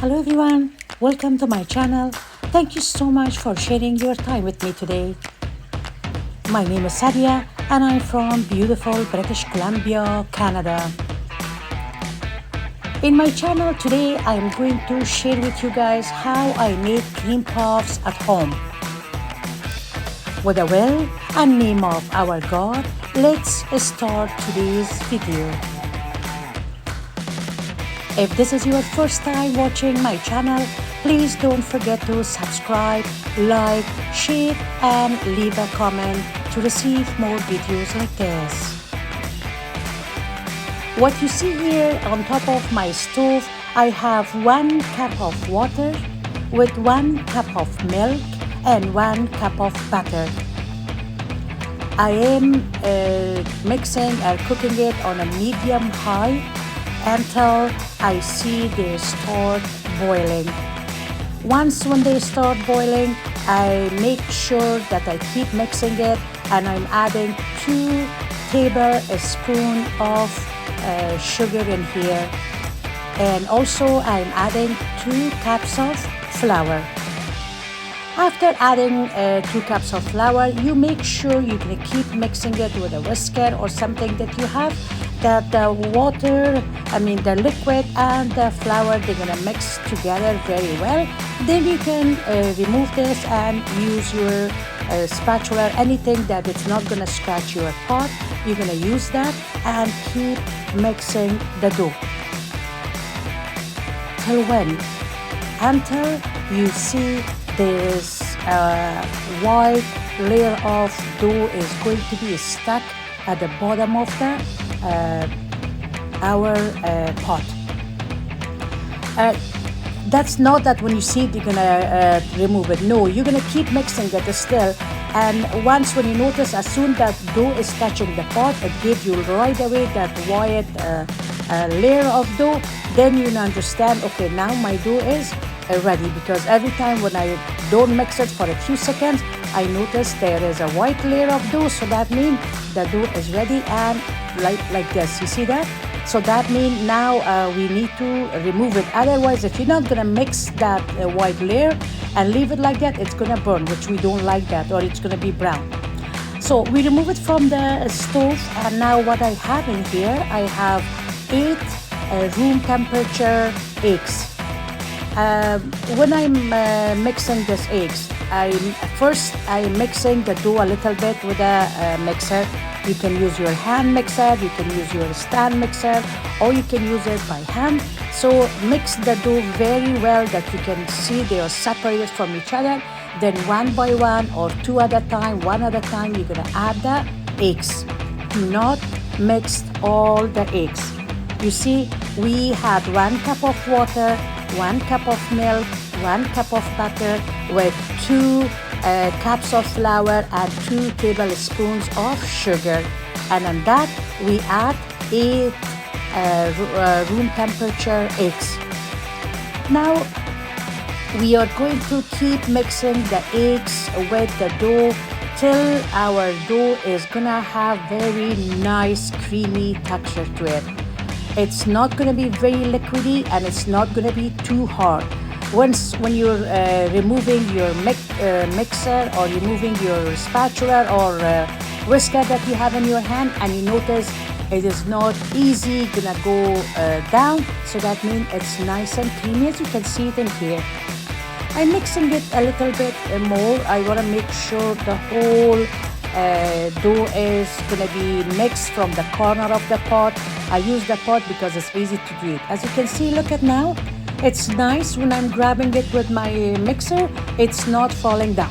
Hello everyone, welcome to my channel. Thank you so much for sharing your time with me today. My name is Sadia and I'm from beautiful British Columbia, Canada. In my channel today, I'm going to share with you guys how I make cream puffs at home. With the will and name of our God, let's start today's video. If this is your first time watching my channel, please don't forget to subscribe, like, share and leave a comment to receive more videos like this. What you see here on top of my stove, I have 1 cup of water with 1 cup of milk and 1 cup of butter. I am mixing or cooking it on a medium high until I see they start boiling. Once when they start boiling, I make sure that I keep mixing it and I'm adding 2 tablespoons of sugar in here. And also I'm adding 2 cups of flour. After adding 2 cups of flour, you make sure you're going to keep mixing it with a whisker or something that you have, that the the liquid and the flour, they're going to mix together very well. Then you can remove this and use your spatula, anything that it's not going to scratch your pot. You're going to use that and keep mixing the dough. Till when? Until you see this white layer of dough is going to be stuck at the bottom of the our pot. That's not that when you see it, you're gonna remove it. No, you're gonna keep mixing it still. And once when you notice, as soon that dough is touching the pot, it gives you right away that white layer of dough. Then you understand, okay, now my dough is ready, because every time when I don't mix it for a few seconds, I notice there is a white layer of dough. So that means the dough is ready, and like this, you see that? So that means now we need to remove it. Otherwise, if you're not gonna mix that white layer and leave it like that, it's gonna burn, which we don't like that, or it's gonna be brown. So we remove it from the stove, and now what I have in here, I have 8 room temperature eggs. When I'm mixing these eggs, I'm mixing the dough a little bit with a mixer. You can use your hand mixer, you can use your stand mixer, or you can use it by hand. So mix the dough very well that you can see they are separated from each other. Then one by one, or 2 at a time, 1 at a time, you're gonna add the eggs. Do not mix all the eggs. You see, we had 1 cup of water, 1 cup of milk, 1 cup of butter with 2 cups of flour and 2 tablespoons of sugar. And on that, we add 8 room temperature eggs. Now, we are going to keep mixing the eggs with the dough till our dough is gonna have very nice creamy texture to it. It's not going to be very liquidy, and it's not going to be too hard. When you're removing your mixer, or removing your spatula or whisker that you have in your hand, and you notice it is not easy gonna go down, so that means it's nice and creamy, as you can see it in here. I'm mixing it a little bit more. I want to make sure the whole dough is going to be mixed from the corner of the pot. I use the pot because it's easy to do it. As you can see, look at now, it's nice. When I'm grabbing it with my mixer, it's not falling down.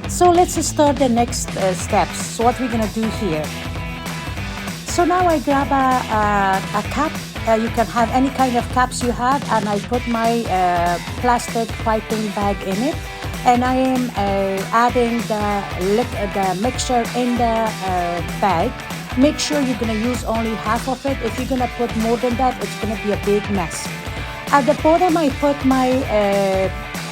So let's start the next steps. So what we're going to do here. So now I grab a cup. You can have any kind of cups you have, and I put my plastic piping bag in it. And I am adding the mixture in the bag. Make sure you're going to use only half of it. If you're going to put more than that, it's going to be a big mess. At the bottom, I put my,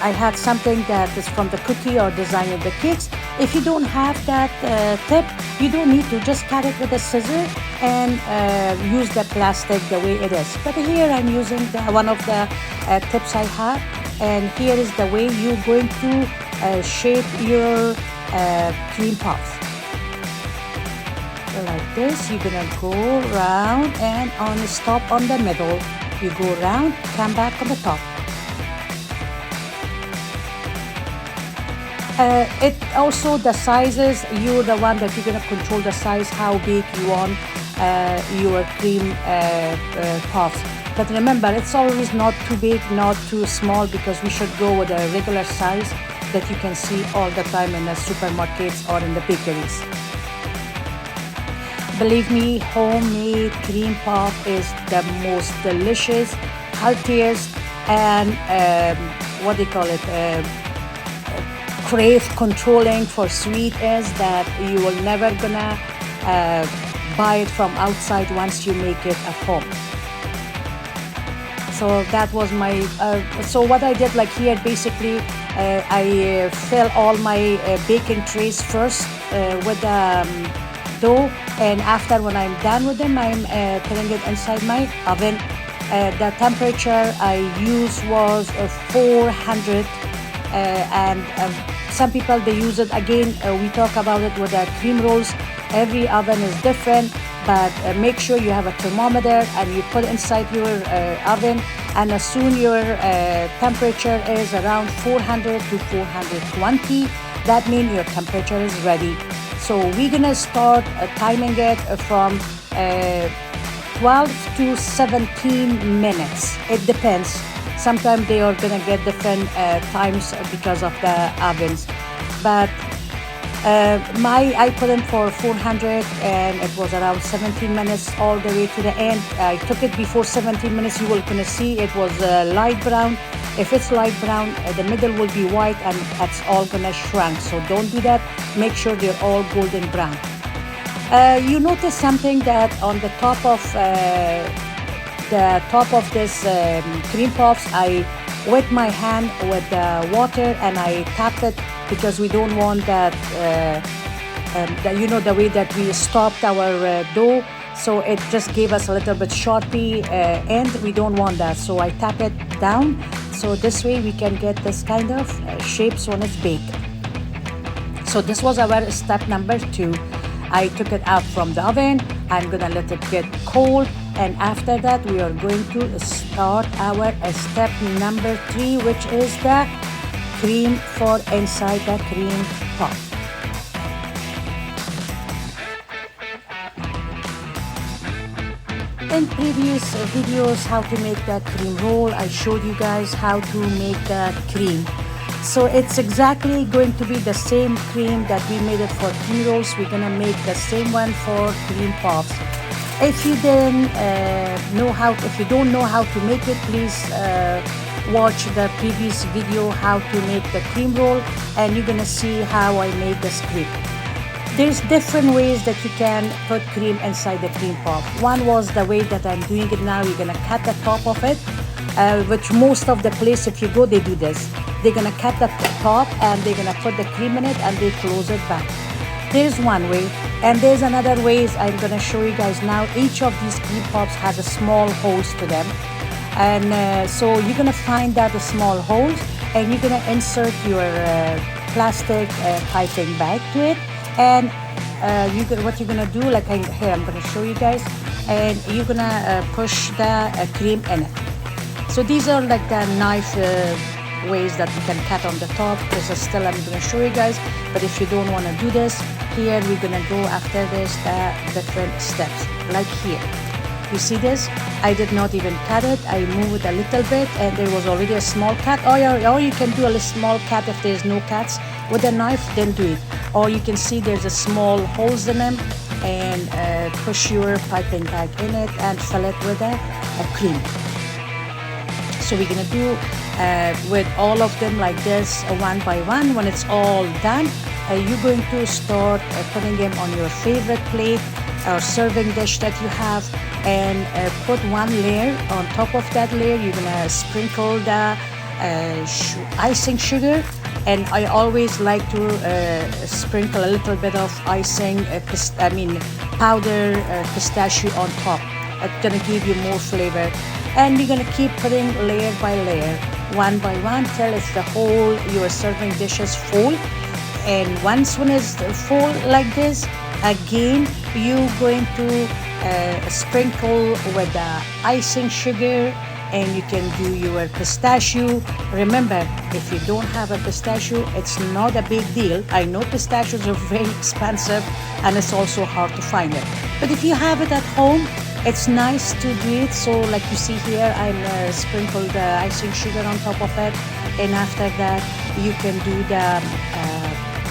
I had something that is from the cookie or designing the cakes. If you don't have that tip, you don't need to. Just cut it with a scissor and use the plastic the way it is. But here I'm using one of the tips I have, and here is the way you're going to shape your cream puffs. Like this, you're gonna go round and stop on the middle. You go round, come back on the top. It also, the sizes, you're the one that you're gonna control the size, how big you want your cream puffs. But remember, it's always not too big, not too small, because we should go with a regular size that you can see all the time in the supermarkets or in the bakeries. Believe me, homemade cream puff is the most delicious, healthiest, and what do you call it? Crave controlling for sweet is that you will never gonna buy it from outside once you make it at home. So that was my so what I did, like here, basically I fill all my baking trays first with the dough, and after, when I'm done with them, I'm putting it inside my oven. The temperature I used was 400, and some people, they use it again. We talk about it with the cream rolls. Every oven is different, but make sure you have a thermometer and you put it inside your oven, and as soon your temperature is around 400 to 420, that means your temperature is ready. So we're gonna start timing it from 12 to 17 minutes. It depends. Sometimes they are gonna get different times because of the ovens. But I put in for 400, and it was around 17 minutes all the way to the end. I took it before 17 minutes. You will gonna see it was light brown. If it's light brown, the middle will be white, and it's all gonna shrink. So don't do that. Make sure they're all golden brown. You notice something, that on the top of this cream puffs, I wet my hand with water and I tap it, because we don't want that, you know, the way that we stopped our dough. So it just gave us a little bit sharpy end. We don't want that. So I tap it down. So this way we can get this kind of shapes when it's baked. So this was our step number 2. I took it out from the oven. I'm gonna let it get cold, and after that we are going to start our step number 3, which is the cream for inside the cream puff. In previous videos how to make that cream roll, I showed you guys how to make the cream. So it's exactly going to be the same cream that we made it for cream rolls. We're gonna make the same one for cream puffs. If you don't know how to make it, please watch the previous video how to make the cream roll, and you're gonna see how I made this cream. There's different ways that you can put cream inside the cream puff. One was the way that I'm doing it now. You're gonna cut the top of it, which most of the place, if you go, they do this. They're gonna cut the top and they're gonna put the cream in it and they close it back. There's one way, and there's another ways I'm gonna show you guys now. Each of these cream puffs has a small holes to them, and so you're gonna find out the small holes, and you're gonna insert your plastic piping bag to it, and what you're gonna do, like here I'm gonna show you guys, and you're gonna push the cream in it. So these are like the knife ways that you can cut on the top. This is still, I'm going to show you guys, but if you don't want to do this, here we're going to go after this the different steps. Like here, you see this, I did not even cut it. I moved it a little bit and there was already a small cut. Or you can do a small cut if there's no cuts with a knife, then do it. Or you can see there's a small holes in them, and push your piping bag in it and fill it with a cream. So we're gonna do with all of them like this, one by one. When it's all done, you're going to start putting them on your favorite plate or serving dish that you have, and put one layer. On top of that layer, you're gonna sprinkle the icing sugar, and I always like to sprinkle a little bit of icing, powder pistachio on top. It's gonna give you more flavor. And you're gonna keep putting layer by layer, one by one, till it's the whole your serving dish is full. And once one is full like this, again you're going to sprinkle with the icing sugar, and you can do your pistachio. Remember, if you don't have a pistachio, it's not a big deal. I know pistachios are very expensive and it's also hard to find it. But if you have it at home, it's nice to do it. So like you see here, I'm sprinkled the icing sugar on top of it. And after that, you can do the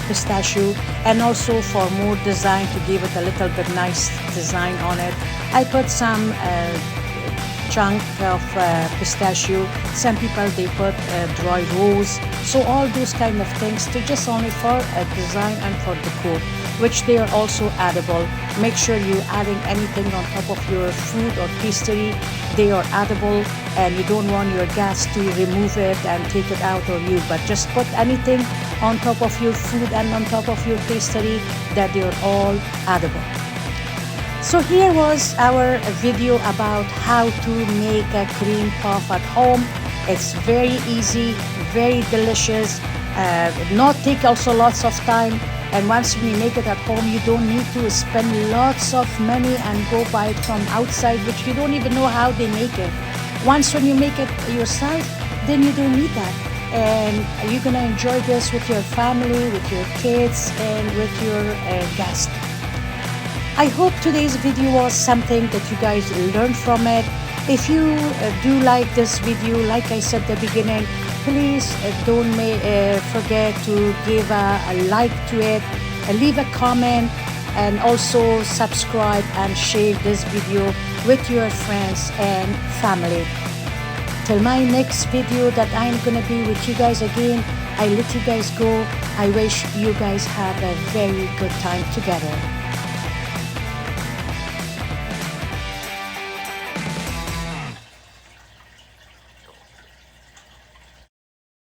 pistachio. And also for more design, to give it a little bit nice design on it, I put some chunk of pistachio. Some people, they put dry rose. So all those kind of things, to just only for a design and for decor, which they are also edible. Make sure you're adding anything on top of your food or pastry. They are edible, and you don't want your guests to remove it and take it out or you, but just put anything on top of your food and on top of your pastry, that they are all edible. So here was our video about how to make a cream puff at home. It's very easy, very delicious, not take also lots of time. And once you make it at home, you don't need to spend lots of money and go buy it from outside, which you don't even know how they make it. Once when you make it yourself, then you don't need that. And you're gonna enjoy this with your family, with your kids, and with your guests. I hope today's video was something that you guys learned from it. If you do like this video, like I said at the beginning, please don't forget to give a like to it, leave a comment, and also subscribe and share this video with your friends and family. Till my next video that I'm gonna be with you guys again, I let you guys go. I wish you guys have a very good time together.